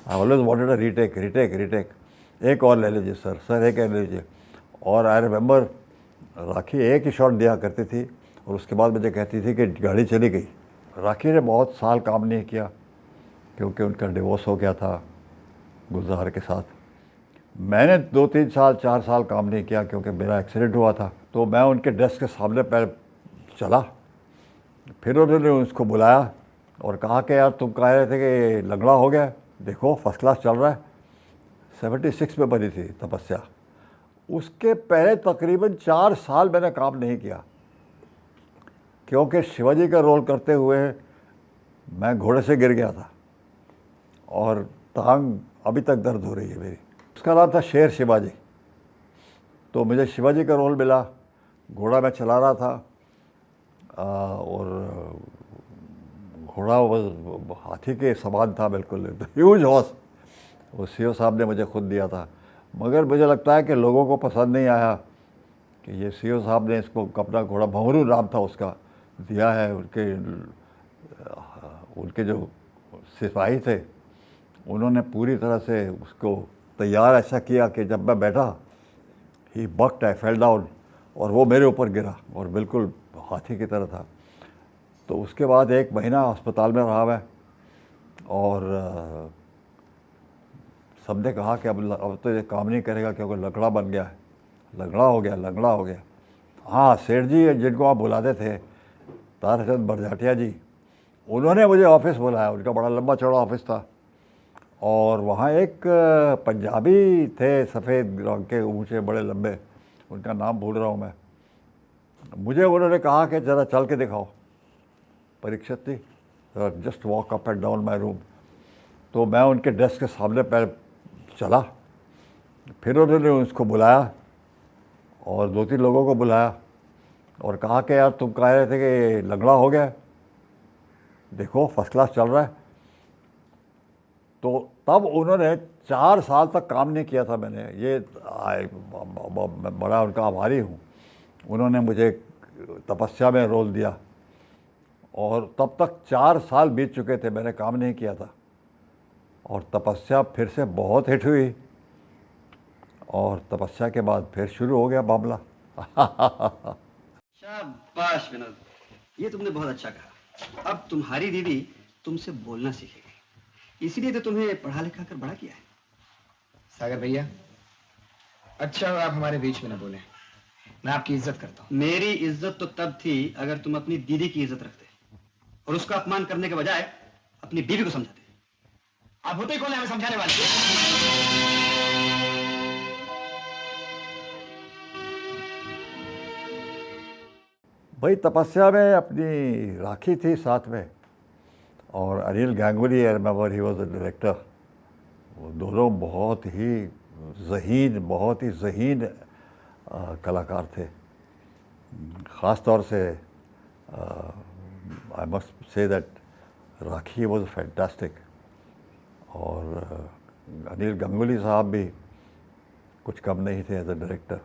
I always wanted a retake retake retake, एक और ले लीजिए सर, सर एक और ले लीजिए। और आई रिमेंबर राखी एक ही शॉट दिया करती थी और उसके बाद मुझे कहती थी कि गाड़ी चली गई। राखी ने बहुत साल काम नहीं किया क्योंकि उनका डिवोर्स हो गया था गुलजार के साथ। मैंने 2-3 साल 4 साल काम नहीं किया क्योंकि मेरा एक्सीडेंट हुआ था। तो मैं उनके डेस्क के सामने पैर चला, फिर उन्होंने उसको बुलाया और कहा कि यार तुम कह रहे थे कि लंगड़ा हो गया, देखो फर्स्ट क्लास चल रहा है। 76 में बनी थी तपस्या। उसके पहले तकरीबन 4 साल मैंने काम नहीं किया क्योंकि शिवाजी का रोल करते हुए मैं घोड़े से गिर गया था और टांग अभी तक दर्द हो रही है मेरी। उसका नाम था शेर शिवाजी। तो मुझे शिवाजी का रोल मिला, घोड़ा मैं चला रहा था और घोड़ा हाथी के समान था बिल्कुल, ह्यूज हॉर्स। वो सीओ साहब ने मुझे खुद दिया था, मगर मुझे लगता है कि लोगों को पसंद नहीं आया कि ये सीओ साहब ने इसको अपना घोड़ा, भंवरू नाम था उसका, दिया है। उनके जो सिपाही थे उन्होंने पूरी तरह से उसको तैयार ऐसा किया कि जब मैं बैठा ही बक्ड, आई फेल डाउन, और वो मेरे ऊपर गिरा और बिल्कुल हाथी की तरह था। तो उसके बाद 1 महीना अस्पताल में रहा मैं और सबने कहा कि अब तो ये काम नहीं करेगा क्योंकि लंगड़ा बन गया है, लंगड़ा हो गया, लंगड़ा हो गया। हाँ, सेठ जी जिनको आप बुलाते थे, ताराचंद बरजाटिया जी, उन्होंने मुझे ऑफिस बुलाया। उनका बड़ा लंबा चौड़ा ऑफिस था और वहाँ एक पंजाबी थे, सफ़ेद रंग के, ऊँचे बड़े लंबे, उनका नाम भूल रहा हूँ मैं। मुझे उन्होंने कहा कि ज़रा चल के दिखाओ Parikshit ji, just walk up and down my room. तो मैं उनके डेस्क के सामने पैर चला, फिर उन्होंने उसको बुलाया और 2-3 लोगों को बुलाया और कहा कि यार तुम कह रहे थे कि लंगड़ा हो गया, देखो फर्स्ट क्लास चल रहा है। तो तब उन्होंने 4 साल तक काम नहीं किया था मैंने। ये बड़ा उनका आभारी हूँ। उन्होंने मुझे तपस्या में रोल दिया और तब तक 4 साल बीत चुके थे, मैंने काम नहीं किया था। और तपस्या फिर से बहुत हिट हुई और तपस्या के बाद फिर शुरू हो गया मामला। शाबाश विनोद, ये तुमने बहुत अच्छा कहा। अब तुम्हारी दीदी तुमसे बोलना सीखेगी, इसीलिए तो तुम्हें पढ़ा लिखा कर बड़ा किया है। सागर भैया, अच्छा आप हमारे बीच में न बोले, मैं आपकी इज्जत करता हूँ। मेरी इज्जत तो तब थी अगर तुम अपनी दीदी की इज्जत रखते और उसका अपमान करने के बजाय अपनी बीवी को समझाते। आप होते ही कौन है हमें समझाने वाले? भाई तपस्या में अपनी राखी थी साथ में और Anil Ganguly, I remember he was the director. वो दोनों बहुत ही ज़हीन कलाकार थे। ख़ास तौर से I must say that rakhi was fantastic और अनिल गांगुली साहब भी कुछ कम नहीं थे एज अ डायरेक्टर।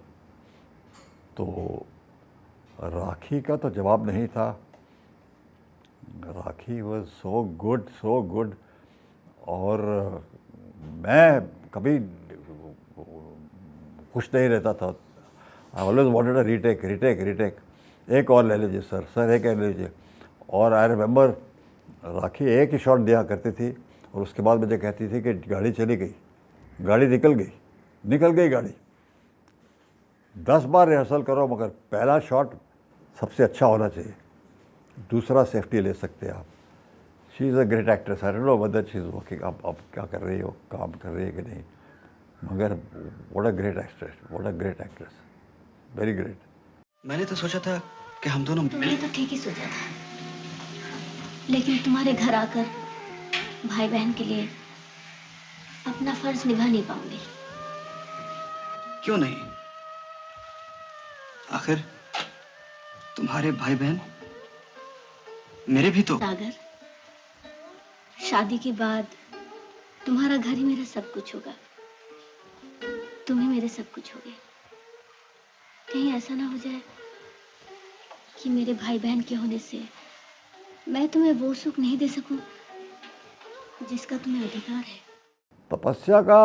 तो राखी का तो जवाब नहीं था। Rakhi was so good, so good. और मैं कभी खुश नहीं रहता था। I always wanted a retake retake retake, एक और ले लीजिए सर, सर एक और ले लीजिए। और आई रिमेंबर राखी एक ही शॉट दिया करती थी और उसके बाद मुझे कहती थी कि गाड़ी चली गई, गाड़ी निकल गई गाड़ी। 10 बार रिहर्सल करो मगर पहला शॉट सबसे अच्छा होना चाहिए, दूसरा सेफ्टी ले सकते हैं आप। She is a great actress. I don't know whether she is working, अब क्या कर रही हो, काम कर रही है कि नहीं, मगर what a great actress, what a great actress, very great. मैंने तो सोचा था कि हम दोनों तुमने तो ठीक ही सोचा था, लेकिन तुम्हारे घर आकर भाई बहन के लिए अपना फर्ज निभा नहीं पाऊंगी। क्यों नहीं? आखिर तुम्हारे भाई बहन मेरे भी तो। सागर, शादी के बाद तुम्हारा घर ही मेरा सब कुछ होगा, तुम ही मेरे सब कुछ होगे। कहीं ऐसा ना हो जाए कि मेरे भाई बहन के होने से मैं तुम्हें वो सुख नहीं दे सकूं जिसका तुम्हें अधिकार है। तपस्या का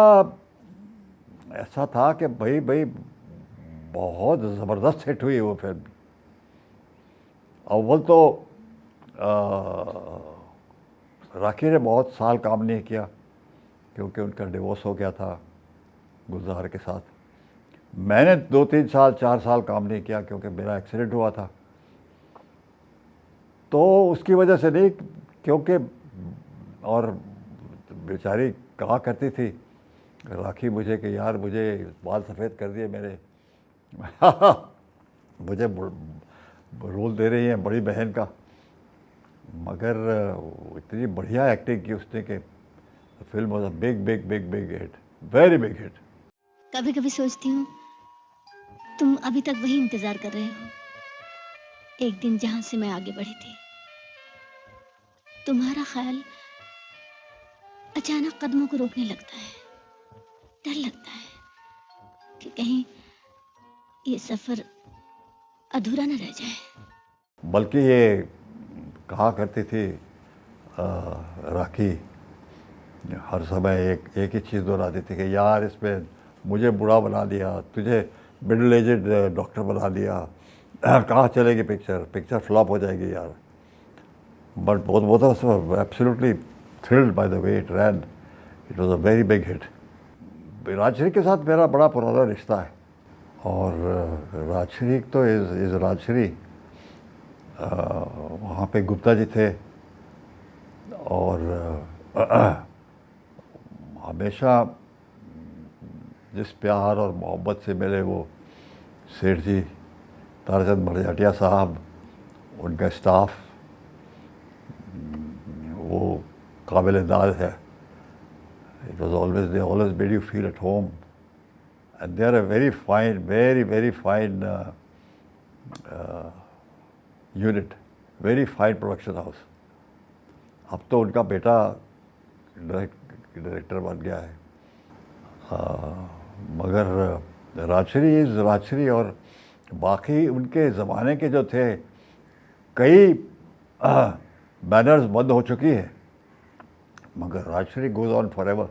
ऐसा था कि भाई भाई बहुत ज़बरदस्त हिट हुई वो फिल्म। अव्वल तो राखी ने बहुत साल काम नहीं किया क्योंकि उनका डिवोर्स हो गया था गुलजार के साथ। मैंने 2-3 साल 4 साल काम नहीं किया क्योंकि मेरा एक्सीडेंट हुआ था। तो उसकी वजह से नहीं, क्योंकि और बेचारी कहा करती थी राखी मुझे कि यार मुझे बाल सफ़ेद कर दिए मेरे मुझे रोल दे रही हैं बड़ी बहन का, मगर इतनी बढ़िया एक्टिंग की उसने कि film was a big big big big hit, very big hit. कभी कभी सोचती हूँ तुम अभी तक वही इंतजार कर रहे हो, एक दिन जहां से मैं आगे बढ़ी थी। तुम्हारा ख्याल अचानक कदमों को रोकने लगता है, डर लगता है कि कहीं ये सफर अधूरा न रह जाए। बल्कि ये कहा करती थी राखी हर समय एक ही चीज़ दोहराती थी कि यार इसमें मुझे बूढ़ा बना दिया, तुझे मिडिल एजेड डॉक्टर बना दिया, कहाँ चलेगी पिक्चर फ्लॉप हो जाएगी यार। But both of us were absolutely thrilled by the way it ran. It was a very big hit. Rajshree के साथ मेरा बड़ा पुराना रिश्ता है और राजश्री तो इज़ राजश्री। वहाँ पे गुप्ता जी थे और हमेशा जिस प्यार और मोहब्बत से मिले वो सेठ जी ताराचंद मरजाटिया साहब, उनका स्टाफ, वो काबिल-ए-दाद है। It was always, they always made you feel at home, and they are a very fine, very fine unit, very fine production house. अब तो उनका बेटा डायरेक्टर बन गया है, मगर राजश्री इज़ राजश्री। और बाकी उनके ज़माने के जो थे कई बैनर्स बंद हो चुकी है, मगर राजश्री गोज़ ऑन फॉरएवर